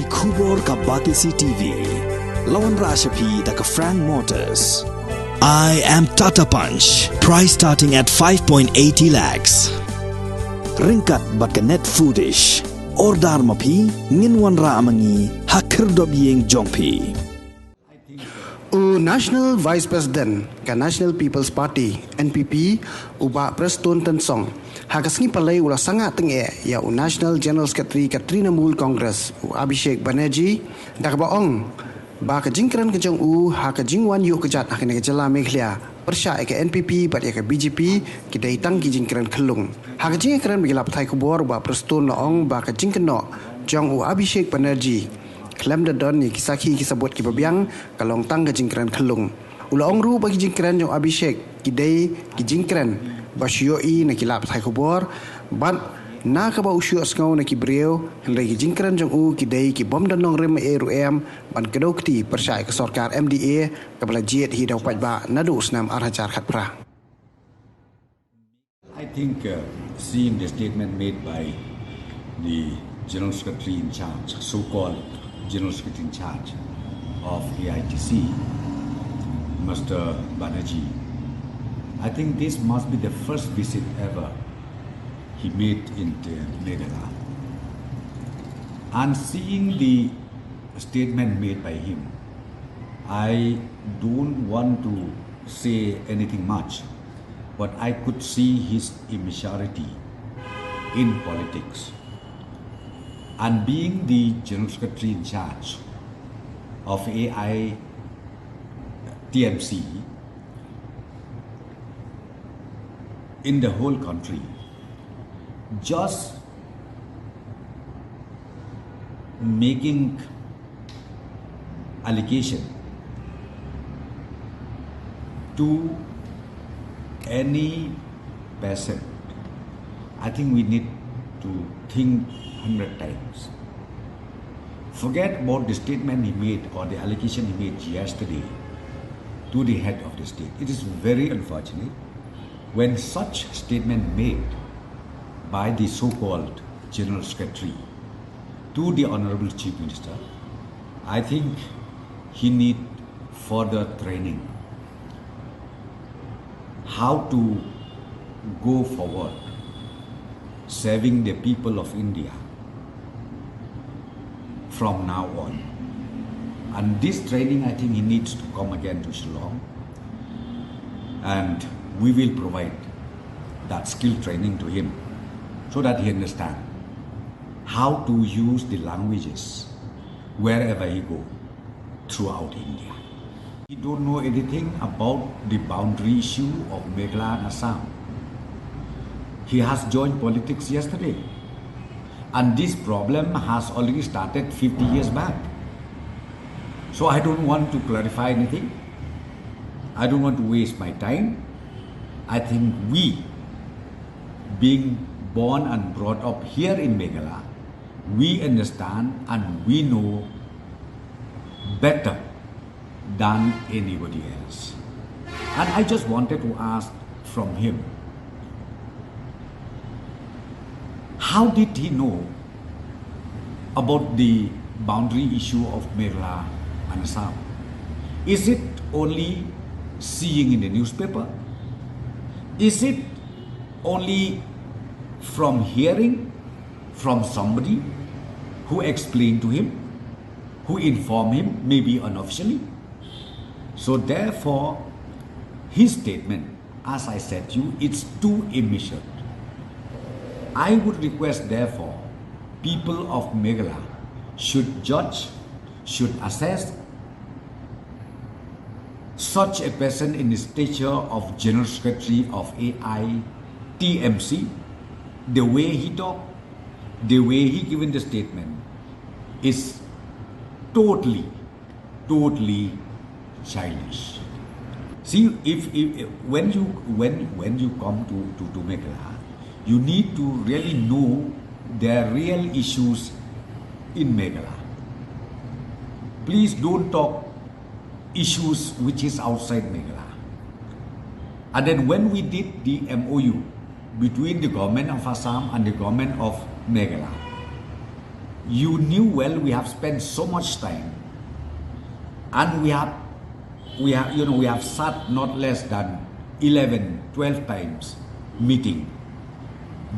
Kubor ka Batisi TV. Lawan Rashapi da ka Frank Motors. I am Tata Punch. Price starting at 5.80 lakhs. Ringkat bat ka net foodish. Ordar mapi nginwan ra amangi hakir dobyeng jongpi. National Vice President ka National People's Party NPP uba Prestone tensong hakasngi palai ula sangat tenge ya National General Secretary ka Trinamool Congress Abhishek Bannerjee dak baong ba ka jingkran ka jong ha ka jingwan yu kejat akene ka jala mekhlia persya ka NPP bat ya ka BJP ki daitang ki jingkran Khyllung ha ka jingkran bigilap thai kubor ba Prestone laong ba ka jingkno jong Abhishek Bannerjee Klaim dadon ni kisaki kisabot kibabiang kalong tang jingkran Khyllung. Ulaong ru bagi jingkran jong Abhishek kidai ki jingkran basyoi na kilap thai khobor ban na ka ba usyo skau na ki breu hendai ki jingkran jong kidai ki bom danong rem rum ban kedokti persai ke sarkar MDA kabla jet hi dau pajba nadu snam arhajar khat pra. I think seeing the statement made by the General Secretary in charge, so-called General Secretary in charge of AITC, Mr. Bannerjee, I think this must be the first visit ever he made in Meghalaya. And seeing the statement made by him, I don't want to say anything much, but I could see his immaturity in politics. And being the General Secretary in charge of AITMC, in the whole country, just making allegation to any person, I think we need to think 100 times. Forget about the statement he made or the allegation he made yesterday to the head of the state. It is very unfortunate when such statement made by the so-called General Secretary to the Honorable Chief Minister. I think he need further training how to go forward serving the people of India from now on. And this training, I think he needs to come again to Shillong, and we will provide that skill training to him so that he understands how to use the languages wherever he go throughout India. He don't know anything about the boundary issue of Meghalaya and Assam. He has joined politics yesterday. And this problem has already started 50 years back. So I don't want to clarify anything. I don't want to waste my time. I think we, being born and brought up here in Meghalaya, we understand and we know better than anybody else. And I just wanted to ask from him, how did he know about the boundary issue of Meghalaya and Assam? Is it only seeing in the newspaper? Is it only from hearing from somebody who explained to him, who informed him, maybe unofficially? So therefore, his statement, as I said to you, it's too immature. I would request, therefore, people of Meghalaya should judge, should assess such a person in the stature of General Secretary of AITMC, the way he talked, the way he given the statement is totally childish. See, when you come to Meghalaya, you need to really know their real issues in Meghalaya. Please don't talk issues which is outside Meghalaya. And then when we did the MOU between the government of Assam and the government of Meghalaya, You knew well we have spent so much time, and we have sat not less than 11, 12 times meeting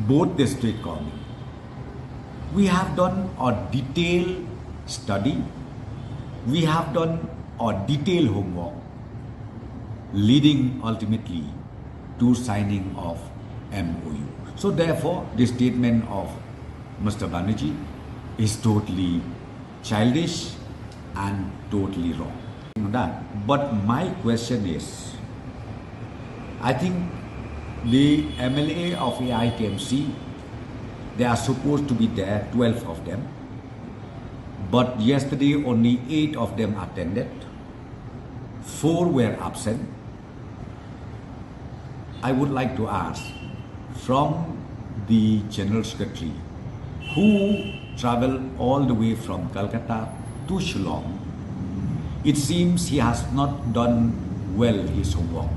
both the state government. We have done a detailed study. We have done a detailed homework, leading ultimately to signing of MOU. So therefore, the statement of Mr. Bannerjee is totally childish and totally wrong. But my question is, I think the MLA of AITMC, they are supposed to be there, 12 of them. But yesterday only 8 of them attended. 4 were absent. I would like to ask from the General Secretary, who traveled all the way from Calcutta to Khyllung. It seems he has not done well his homework.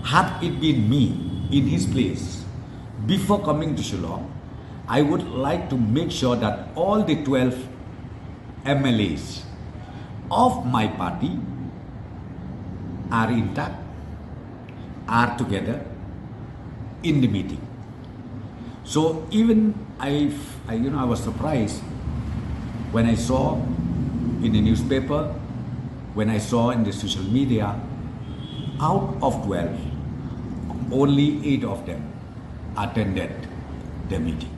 Had it been me in his place, before coming to Khyllung, I would like to make sure that all the 12 MLAs of my party are intact, are together in the meeting. So even I was surprised when I saw in the newspaper, when I saw in the social media, out of 12, only 8 of them attended the meeting.